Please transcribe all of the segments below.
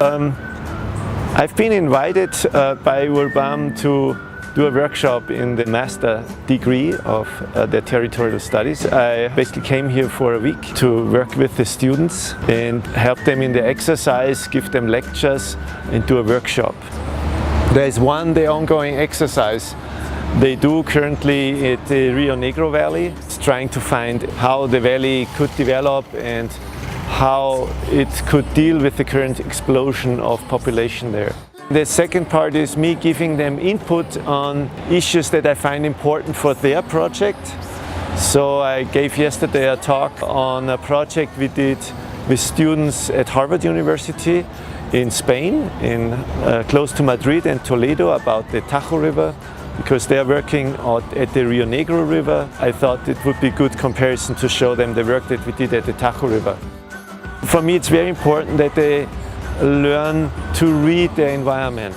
I've been invited by Werthmann to do a workshop in the master degree of their territorial studies. I basically came here for a week to work with the students and help them in the exercise, give them lectures and do a workshop. There is the ongoing exercise they do currently at the Rio Negro Valley. It's trying to find how the valley could develop and how it could deal with the current explosion of population there. The second part is me giving them input on issues that I find important for their project. So I gave yesterday a talk on a project we did with students at Harvard University in Spain, close to Madrid and Toledo, about the Tajo River. Because they are working at the Rio Negro River, I thought it would be a good comparison to show them the work that we did at the Tajo River. For me, it's very important that they learn to read their environment,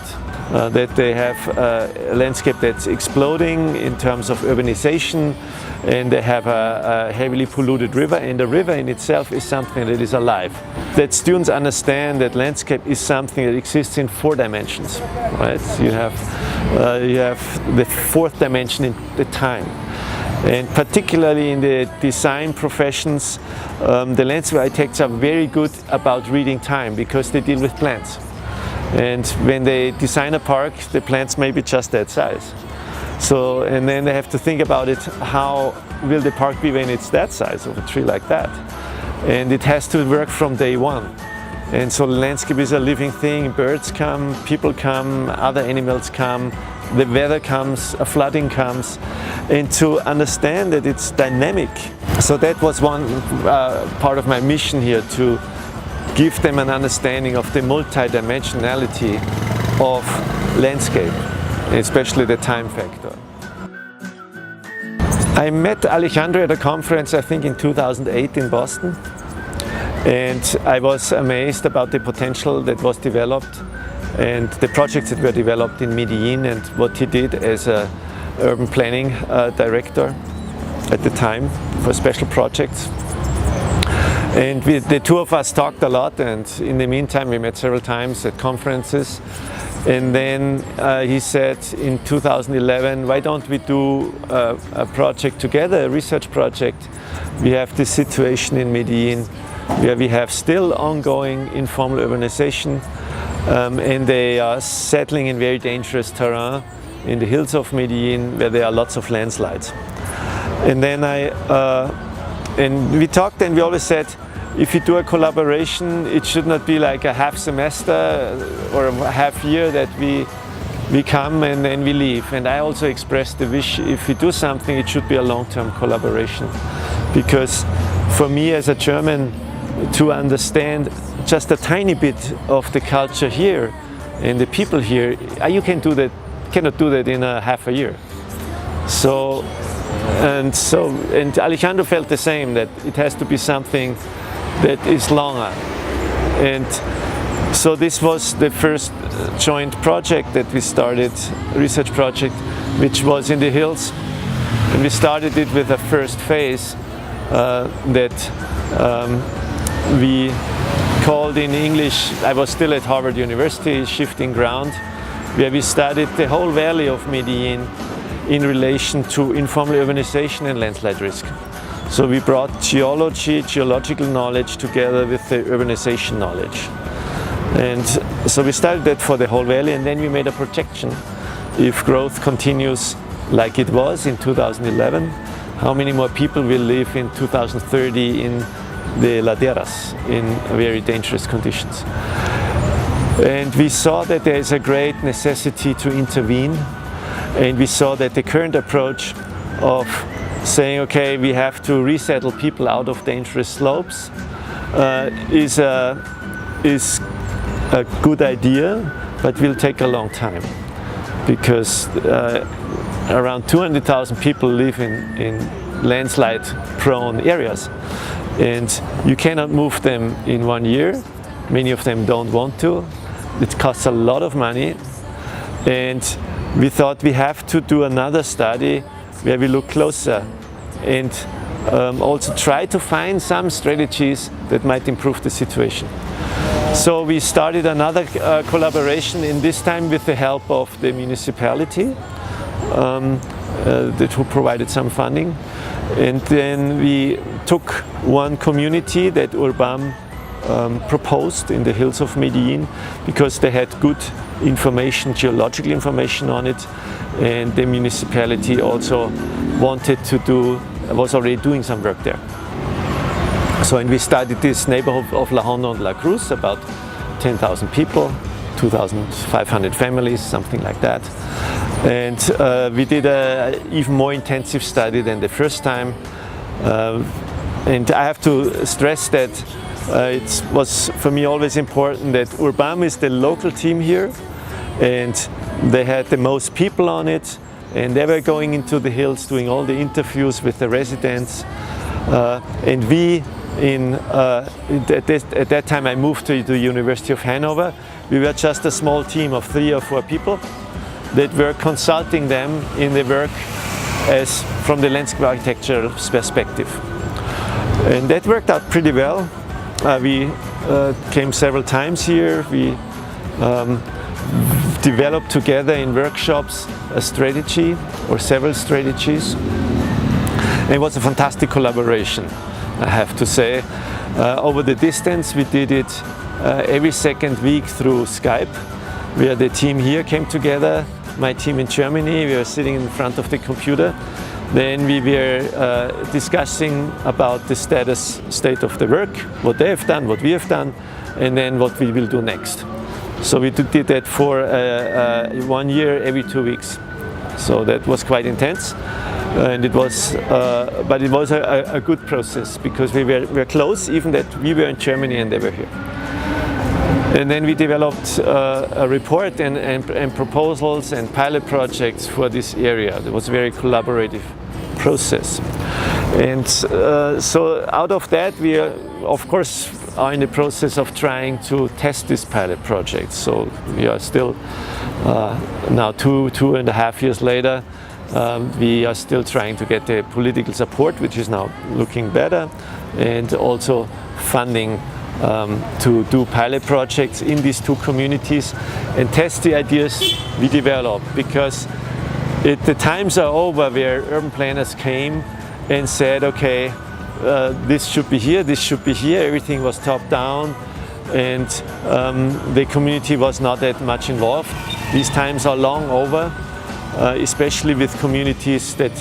that they have a landscape that's exploding in terms of urbanization, and they have a heavily polluted river, and the river in itself is something that is alive. That students understand that landscape is something that exists in 4 dimensions, right? You have the 4th dimension in the time. And particularly in the design professions, the landscape architects are very good about reading time because they deal with plants. And when they design a park, the plants may be just that size. So, and then they have to think about it, how will the park be when it's that size of a tree like that? And it has to work from day one. And so the landscape is a living thing. Birds come, people come, other animals come, the weather comes, a flooding comes. And to understand that it's dynamic. So that was one part of my mission here, to give them an understanding of the multidimensionality of landscape, especially the time factor. I met Alejandro at a conference, I think in 2008 in Boston, and I was amazed about the potential that was developed and the projects that were developed in Medellin and what he did as a urban planning director at the time for special projects. And the two of us talked a lot, and in the meantime we met several times at conferences. And then he said in 2011, why don't we do a project together, a research project? We have this situation in Medellin where we have still ongoing informal urbanization, and they are settling in very dangerous terrain in the hills of Medellin where there are lots of landslides. And then we talked, and we always said, if you do a collaboration, it should not be like a half semester or a half year that we come and then we leave. And I also expressed the wish, if we do something, it should be a long-term collaboration. Because for me as a German, to understand just a tiny bit of the culture here and the people here, you cannot do that in a half a year. And Alejandro felt the same, that it has to be something that is longer. And so this was the first joint project that we started, research project, which was in the hills. And we started it with a first phase that we called in English, I was still at Harvard University, Shifting Ground, where we studied the whole valley of Medellin in relation to informal urbanization and landslide risk. So we brought geological knowledge together with the urbanization knowledge. And so we studied that for the whole valley, and then we made a projection. If growth continues like it was in 2011, how many more people will live in 2030 in the laderas in very dangerous conditions? And we saw that there is a great necessity to intervene. And we saw that the current approach of saying, okay, we have to resettle people out of dangerous slopes is a good idea, but will take a long time. Because around 200,000 people live in landslide-prone areas. And you cannot move them in 1 year. Many of them don't want to. It costs a lot of money. And we thought we have to do another study where we look closer and also try to find some strategies that might improve the situation. So we started another collaboration, in this time with the help of the municipality who provided some funding. And then we took one community that Werthmann proposed in the hills of Medellin, because they had good information, geological information on it, and the municipality also wanted to was already doing some work there. So and we started this neighborhood of La Honda and La Cruz, about 10,000 people, 2,500 families, something like that. And we did an even more intensive study than the first time. And I have to stress that it was for me always important that Werthmann is the local team here, and they had the most people on it, and they were going into the hills doing all the interviews with the residents. And we, at that time I moved to the University of Hanover. We were just a small team of 3 or 4 people that were consulting them in the work as from the landscape architectural perspective. And that worked out pretty well. We came several times here. We developed together in workshops a strategy or several strategies. And it was a fantastic collaboration, I have to say. Over the distance, we did it every second week through Skype, where the team here came together, my team in Germany. We were sitting in front of the computer. Then we were discussing about the state of the work, what they have done, what we have done, and then what we will do next. So we did that for 1 year, every 2 weeks. So that was quite intense, and it was, but it was a good process, because we were close, even that we were in Germany and they were here. And then we developed a report and proposals and pilot projects for this area. It was a very collaborative process. And so out of that, we are, of course, are in the process of trying to test this pilot project. So we are still now 2.5 years later, we are still trying to get the political support, which is now looking better, and also funding to do pilot projects in these 2 communities and test the ideas we develop, because the times are over where urban planners came and said, okay, this should be here, this should be here. Everything was top down, and the community was not that much involved. These times are long over, especially with communities that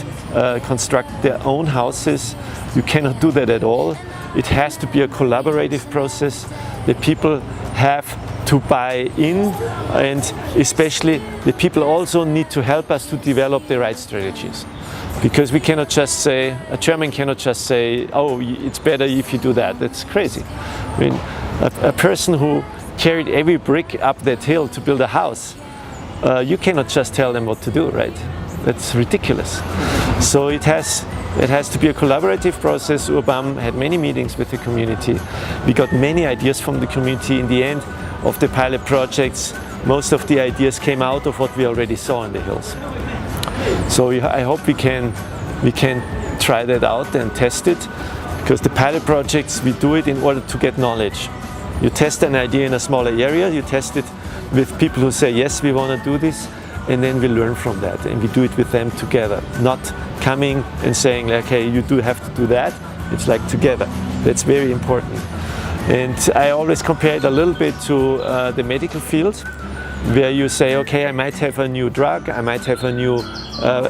construct their own houses. You cannot do that at all. It has to be a collaborative process. The people have to buy in, and especially the people also need to help us to develop the right strategies. Because we cannot just say, a German cannot just say, oh, it's better if you do that. That's crazy. I mean, a person who carried every brick up that hill to build a house, you cannot just tell them what to do, right? That's ridiculous. So it has to be a collaborative process. Werthmann had many meetings with the community. We got many ideas from the community. In the end of the pilot projects, most of the ideas came out of what we already saw in the hills. So I hope we can try that out and test it, because the pilot projects, we do it in order to get knowledge. You test an idea in a smaller area, you test it with people who say, yes, we want to do this, and then we learn from that, and we do it with them together, not coming and saying, okay, you do have to do that. It's like together. That's very important. And I always compare it a little bit to the medical field, where you say, okay, I might have a new drug, I might have a new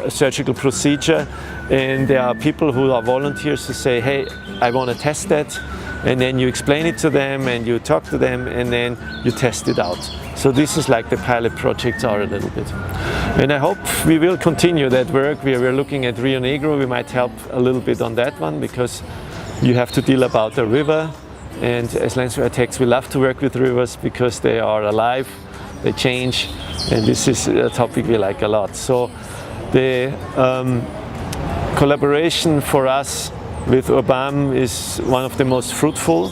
surgical procedure, and there are people who are volunteers who say, hey, I want to test that, and then you explain it to them and you talk to them and then you test it out. So this is like the pilot projects are a little bit. And I hope we will continue that work. We are looking at Rio Negro. We might help a little bit on that one, because you have to deal about the river, and as landscape architects we love to work with rivers because they are alive, they change, and this is a topic we like a lot. So the collaboration for us with Werthmann is one of the most fruitful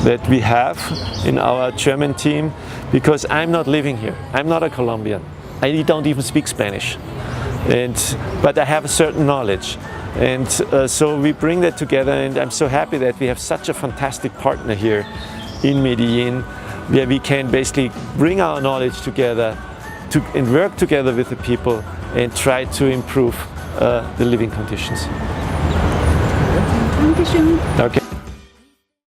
that we have in our German team, because I'm not living here. I'm not a Colombian. I don't even speak Spanish, but I have a certain knowledge. And so we bring that together, and I'm so happy that we have such a fantastic partner here in Medellin, where we can basically bring our knowledge together and work together with the people and try to improve the living conditions. Dankeschön. Okay.